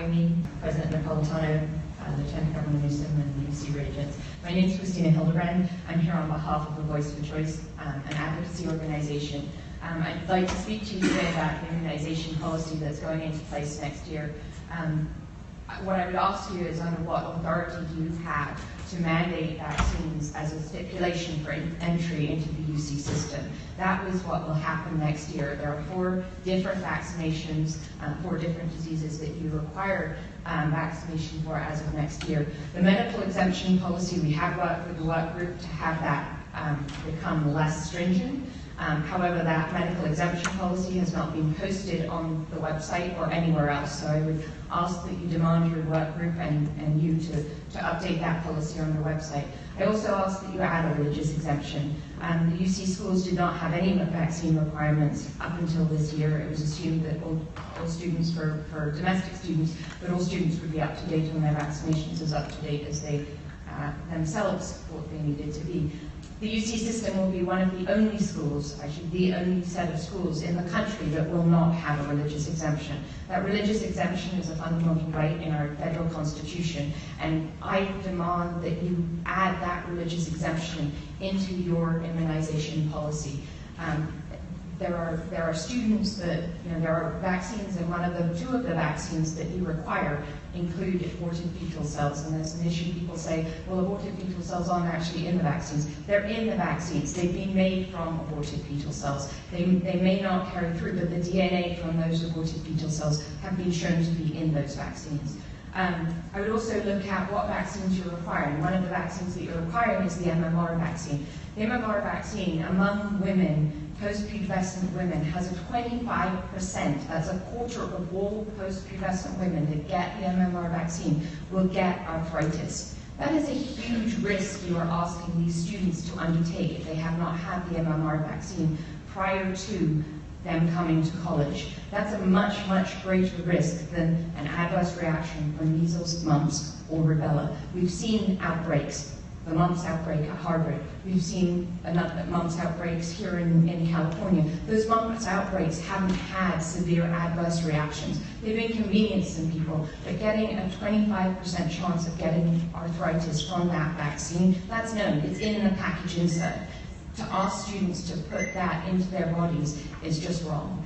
having me. President Napolitano, Lieutenant Governor Newsom, and UC Regents. My name is Christina Hildebrand. I'm here on behalf of the Voice for Choice, an advocacy organization. I'd like to speak to you today about the immunization policy that's going into place next year. What I would ask you is, under what authority do you have to mandate vaccines as a stipulation for entry into the UC system? That is what will happen next year. There are 4 different vaccinations, 4 different diseases that you require vaccination for as of next year. The medical exemption policy, we have worked with the work group to have that become less stringent. However, that medical exemption policy has not been posted on the website or anywhere else, so I would ask that you demand your work group and you to update that policy on their website. I also ask that you add a religious exemption. The UC schools did not have any vaccine requirements up until this year. It was assumed that all students, for domestic students, that all students would be up to date on their vaccinations, as up to date as they themselves thought they needed to be. The UC system will be one of the only schools, actually the only set of schools in the country that will not have a religious exemption. That religious exemption is a fundamental right in our federal constitution, and I demand that you add that religious exemption into your immunization policy. There are students that, there are vaccines, and two of the vaccines that you require include aborted fetal cells, and there's an issue. People say, well, aborted fetal cells aren't actually in the vaccines. They're in the vaccines. They've been made from aborted fetal cells. They may not carry through, but the DNA from those aborted fetal cells have been shown to be in those vaccines. I would also look at what vaccines you're requiring. One of the vaccines that you're requiring is the MMR vaccine. The MMR vaccine, among women, post-pubescent women, has a 25%, that's a quarter of all post-pubescent women that get the MMR vaccine will get arthritis. That is a huge risk you are asking these students to undertake if they have not had the MMR vaccine prior to them coming to college. That's a much, much greater risk than an adverse reaction from measles, mumps, or rubella. We've seen outbreaks. The mumps outbreak at Harvard. We've seen mumps outbreaks here in California. Those mumps outbreaks haven't had severe adverse reactions. They've inconvenienced some people, but getting a 25% chance of getting arthritis from that vaccine, that's known. It's in the package insert. To ask students to put that into their bodies is just wrong.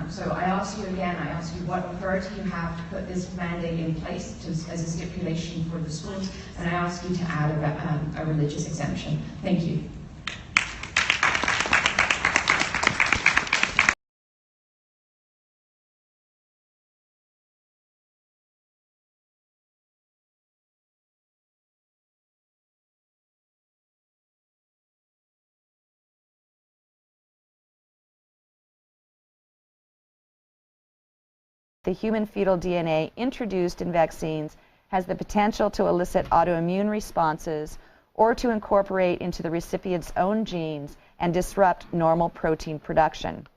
So I ask you again, I ask you what authority you have to put this mandate in place as a stipulation for the schools, and I ask you to add a religious exemption. Thank you. The human fetal DNA introduced in vaccines has the potential to elicit autoimmune responses or to incorporate into the recipient's own genes and disrupt normal protein production.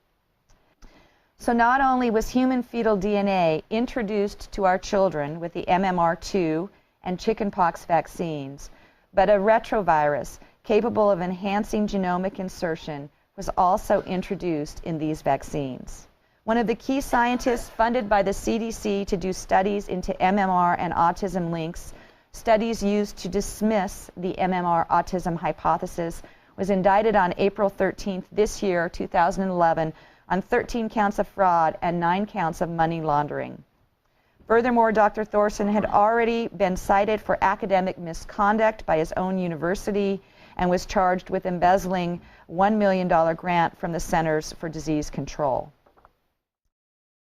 So not only was human fetal DNA introduced to our children with the MMR2 and chickenpox vaccines, but a retrovirus capable of enhancing genomic insertion was also introduced in these vaccines. One of the key scientists funded by the CDC to do studies into MMR and autism links, studies used to dismiss the MMR autism hypothesis, was indicted on April 13th this year, 2011, on 13 counts of fraud and 9 counts of money laundering. Furthermore, Dr. Thorson had already been cited for academic misconduct by his own university and was charged with embezzling $1 million grant from the Centers for Disease Control.